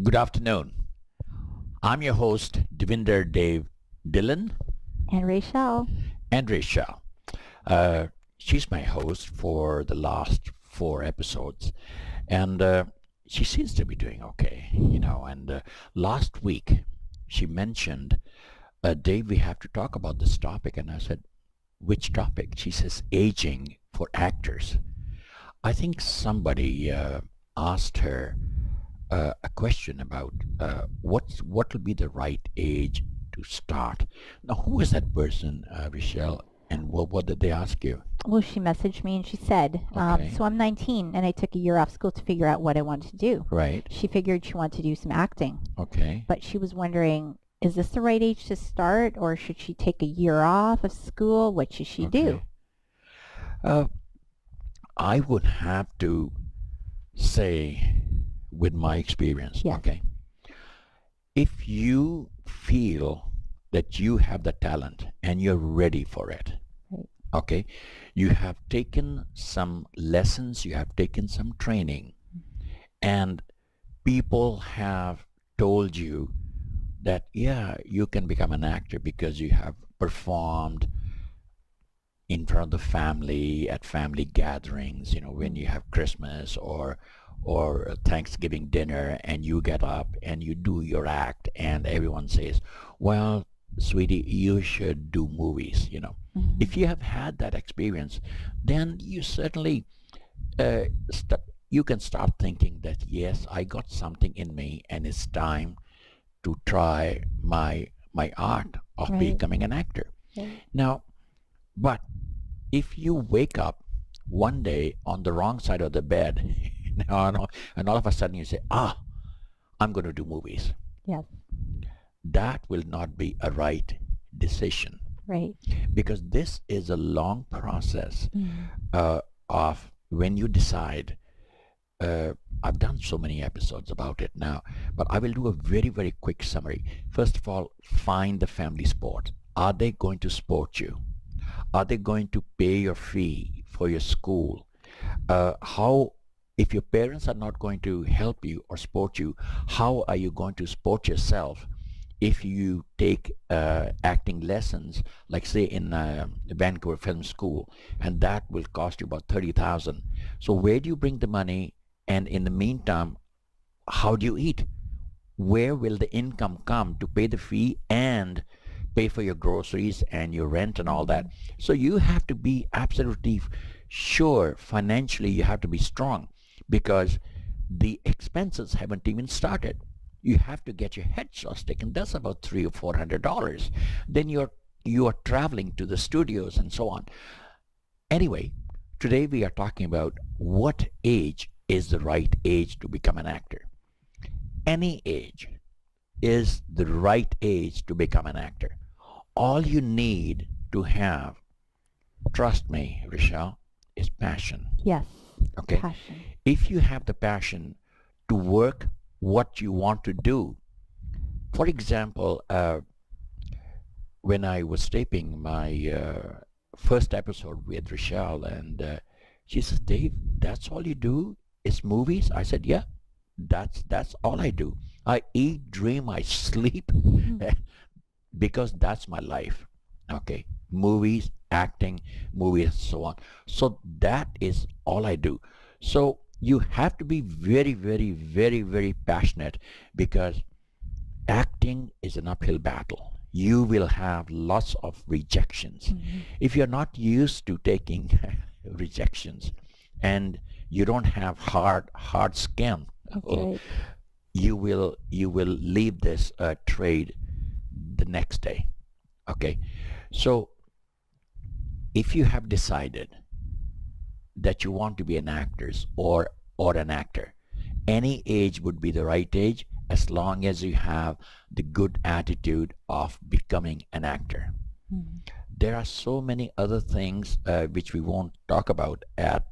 Good afternoon. I'm your host, Devinder Dave Dillon, And Rachel. and Rachel. Uh, she's my host for the last four episodes, and she seems to be doing okay. And last week, she mentioned, Dave, we have to talk about this topic. And I said, which topic? She says, aging for actors. I think somebody asked her a question about what will be the right age to start. Now, who is that person, Michelle, and what did they ask you? Well, she messaged me and she said, Okay, so I'm 19 and I took a year off school to figure out what I wanted to do. right. She figured she wanted to do some acting, Okay, but she was wondering, is this the right age to start or should she take a year off of school? What should she do? okay. Uh, I would have to say, with my experience, Yes. okay, if you feel that you have the talent and you're ready for it, Right. okay, you have taken some lessons, you have taken some training, and people have told you that, yeah, you can become an actor because you have performed in front of the family at family gatherings, when you have Christmas or Thanksgiving dinner, and you get up and you do your act and everyone says, well, sweetie, you should do movies. Mm-hmm. If you have had that experience, then you certainly uh, you can start thinking that, yes, I got something in me and it's time to try my art of Right. becoming an actor. Right. Now, but if you wake up one day on the wrong side of the bed, and all of a sudden you say, I'm going to do movies, Yes. that will not be a right decision, Right. because this is a long process Mm-hmm. of when you decide. uh, I've done so many episodes about it now, but I will do a very, very quick summary. First of all, find the family sport. Are they going to support you? Are they going to pay your fee for your school? How, if your parents are not going to help you or support you, how are you going to support yourself if you take acting lessons, like say in Vancouver Film School, and that will cost you about 30,000. So where do you bring the money? And in the meantime, how do you eat? Where will the income come to pay the fee and pay for your groceries and your rent and all that? Mm-hmm. So you have to be absolutely sure financially, you have to be strong, because the expenses haven't even started. You have to get your headshots taken. That's about $300 or $400. Then you are traveling to the studios and so on. Anyway, today we are talking about what age is the right age to become an actor. Any age is the right age to become an actor. All you need to have, trust me, Rochelle, is passion. Yes. Okay? Passion. If you have the passion to work what you want to do, for example, when I was taping my first episode with Rochelle, and she says, Dave, that's all you do is movies? I said, yeah, that's all I do. I eat, dream, I sleep, Mm-hmm. because that's my life. Okay, movies, acting, movies, so on. So that is all I do. So you have to be very, very, very, very passionate, because acting is an uphill battle. You will have lots of rejections. Mm-hmm. If you're not used to taking rejections, and you don't have hard skin, That's well, right. you will leave this trade the next day. Okay, so if you have decided that you want to be an actress or an actor, any age would be the right age, as long as you have the good attitude of becoming an actor. Mm-hmm. There are so many other things which we won't talk about at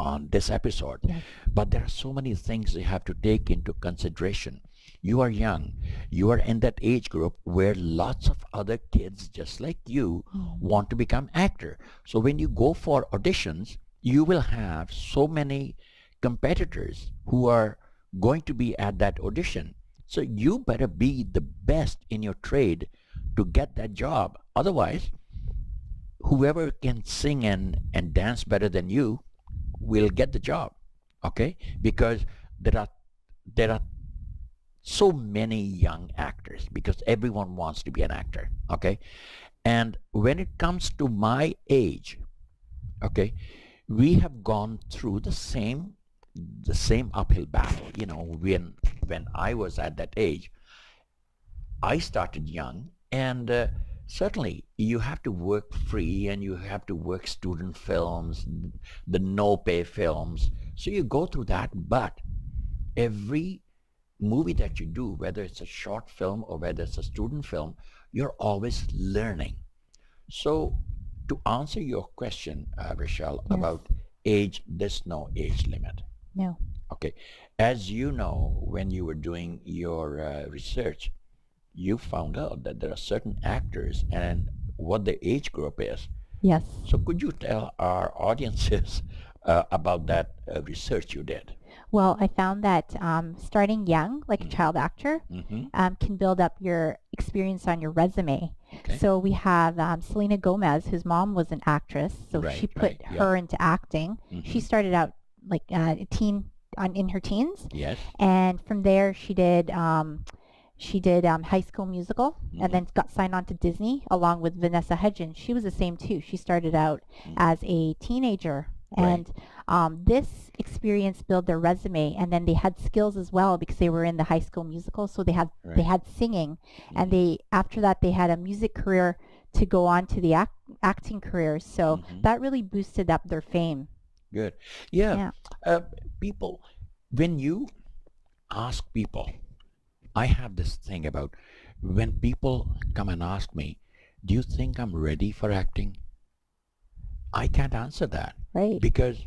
on this episode, Yes. but there are so many things you have to take into consideration. You are young. You are in that age group where lots of other kids just like you Mm-hmm. want to become actor. So when you go for auditions, you will have so many competitors who are going to be at that audition. So you better be the best in your trade to get that job. Otherwise, whoever can sing and dance better than you will get the job. Okay? Because there are so many young actors because everyone wants to be an actor. Okay? And when it comes to my age, okay, we have gone through the same uphill battle. When I was at that age, I started young, and certainly you have to work free and you have to work student films, the no pay films. So you go through that, but every movie that you do, whether it's a short film or whether it's a student film, you're always learning. So to answer your question, Rochelle, Yes. about age, there's no age limit. No. Okay. As you know, when you were doing your research, you found out that there are certain actors and what the age group is. Yes. So could you tell our audiences about that research you did? Well, I found that starting young, like a Mm-hmm. child actor, Mm-hmm. can build up your experience on your resume. Okay. So we have Selena Gomez, whose mom was an actress, so she Right, put right. Yeah. her into acting. She Mm-hmm. started out like in her teens, Yes. and from there she did High School Musical, and Mm-hmm. then got signed on to Disney along with Vanessa Hudgens. She was the same too. She started out as a teenager, Right. and this experience built their resume, and then they had skills as well because they were in the High School Musical. So they Right. had singing, and Mm-hmm. they after that they had a music career to go on to the acting careers. So Mm-hmm. that really boosted up their fame. Good. Yeah. Yeah. Uh, People, when you ask people, I have this thing about when people come and ask me, do you think I'm ready for acting? I can't answer that Right. because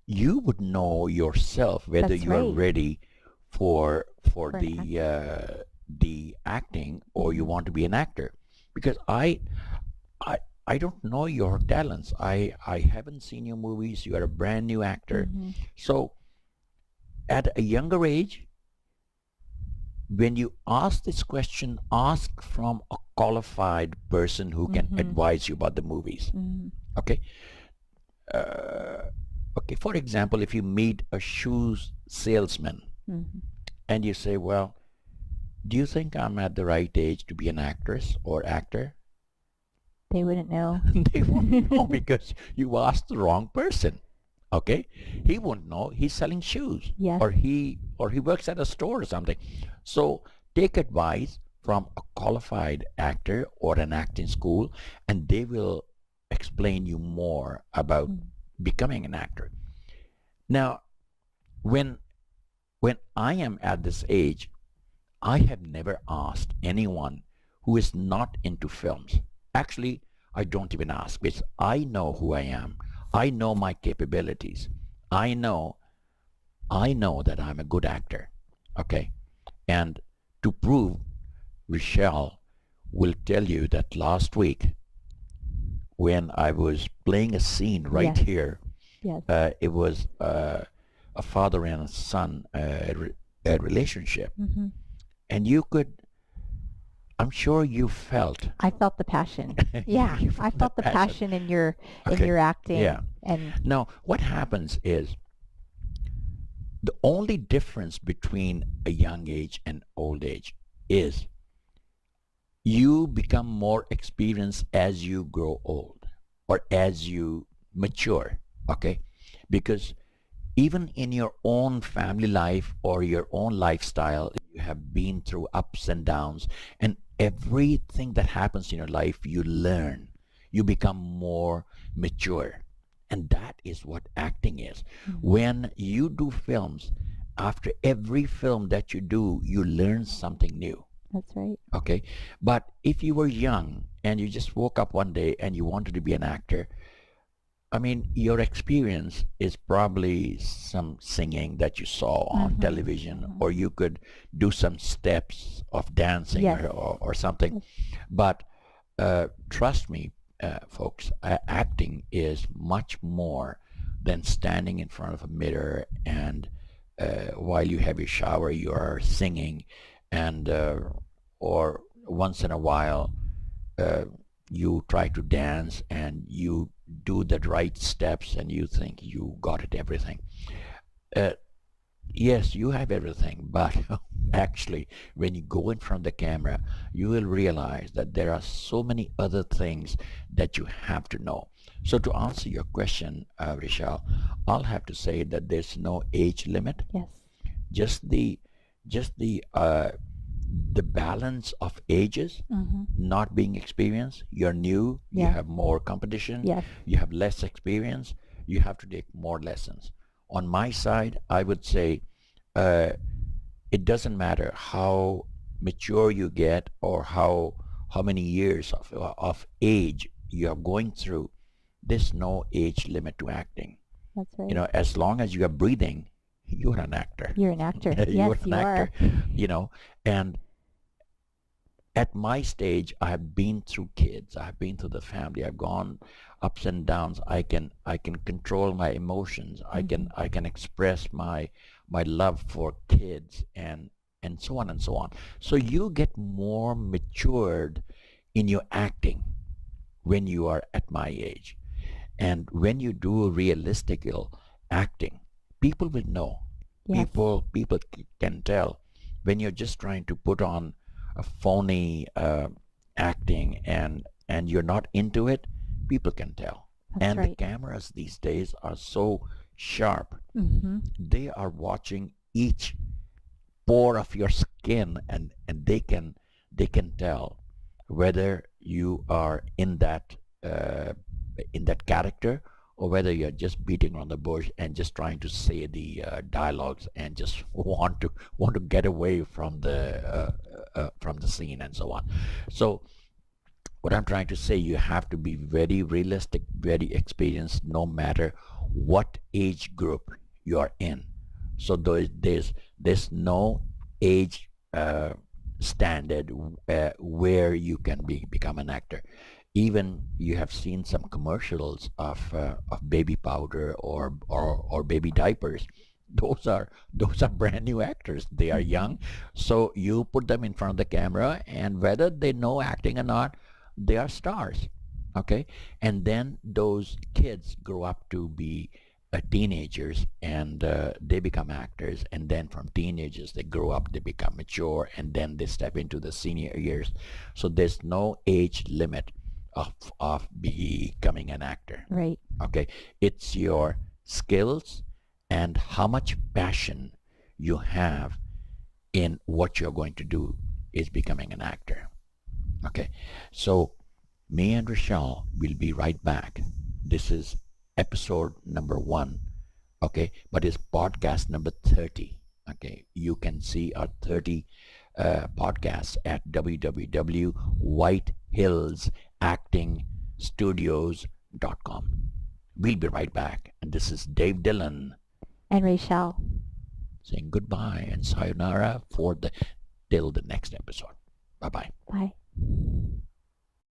you would know yourself whether That's you are right. ready for For an the acting or you Mhm. want to be an actor. Because I I don't know your talents. I haven't seen your movies. You are a brand new actor. Mhm. So at a younger age, when you ask this question, ask from a qualified person who can Mhm. advise you about the movies. Mhm. Okay. Uh, okay. For example, if you meet a shoes salesman Mhm. and you say, "Well, do you think I'm at the right age to be an actress or actor?" They wouldn't know. They won't know because you asked the wrong person. Okay, he won't know. He's selling shoes, Yes. or he works at a store or something. So take advice from a qualified actor or an acting school, and they will explain you more about Mm. becoming an actor. Now, when when I am at this age, I have never asked anyone who is not into films. Actually, I don't even ask because I know who I am. I know my capabilities. I know I know that I'm a good actor. Okay? And to prove, Rochelle will tell you that last week when I was playing a scene right Yes. here, Yes. it was a father and a son a relationship. Mhm. And I'm sure you felt, I felt the passion. Yeah, you I felt felt that the passion. passion in your Okay. acting, Yeah. and Now, what happens is the only difference between a young age and old age is you become more experienced as you grow old or as you mature. Okay? Because even in your own family life or your own lifestyle, you have been through ups and downs, and everything that happens in your life, you learn. You become more mature. And that is what acting is. Mhm. When you do films, after every film that you do, you learn something new. that's right. Okay? But if you were young and you just woke up one day and you wanted to be an actor, I mean, your experience is probably some singing that you saw on Mhm. television, Mhm. or you could do some steps of dancing Yes. or something. Yes. But trust me, folks, acting is much more than standing in front of a mirror and while you have your shower, you are singing. and or once in a while uh, you try to dance and you do the right steps and you think you got it everything. Uh, yes, you have everything, but actually, when you go in front of the camera, you will realize that there are so many other things that you have to know. So to answer your question, Vishal, I'll have to say that there's no age limit. Yes. Just the balance of ages Mm-hmm. not being experienced. You're new, you Yes. have more competition, Yes. you have less experience, you have to take more lessons. On my side, I would say uh, it doesn't matter how mature you get or how many years of age you are going through. There's no age limit to acting. That's You right. know, as long as you are breathing, you're an actor. You're an actor. You're Yes, an you are. actor, you know. And at my stage, I have been through kids. I have been through the family. I've gone ups and downs. I can control my emotions. Mm-hmm. I can express my love for kids and so on and so on. So you get more matured in your acting when you are at my age. And when you do realistical acting, people will know. Yes. People can tell when you're just trying to put on a phony acting and you're not into it. People can tell. That's And the right. cameras these days are so sharp. Mm-hmm. They are watching each pore of your skin, and they can tell whether you are in that character or whether you're just beating around the bush and just trying to say the dialogues and just want to get away from the scene and so on. So what I'm trying to say, you have to be very realistic, very experienced, no matter what age group you are in. So there's no age standard where you can become an actor. Even you have seen some commercials of baby powder or baby diapers. Those are brand new actors. They are Mm-hmm. young, so you put them in front of the camera, and whether they know acting or not, they are stars. Okay. And then those kids grow up to be teenagers, and they become actors, and then from teenagers they grow up, they become mature, and then they step into the senior years. So there's no age limit of becoming an actor. Right. Okay. It's your skills and how much passion you have in what you're going to do is becoming an actor. Okay. So me and Rochelle will be right back. This is episode number 1. Okay. But it's podcast number 30. Okay. You can see our 30 podcasts at www.whitehillsactingstudios.com. We'll be right back. And this is Dave Dillon And Rachel. saying goodbye and sayonara for the till the next episode. Bye bye. Bye.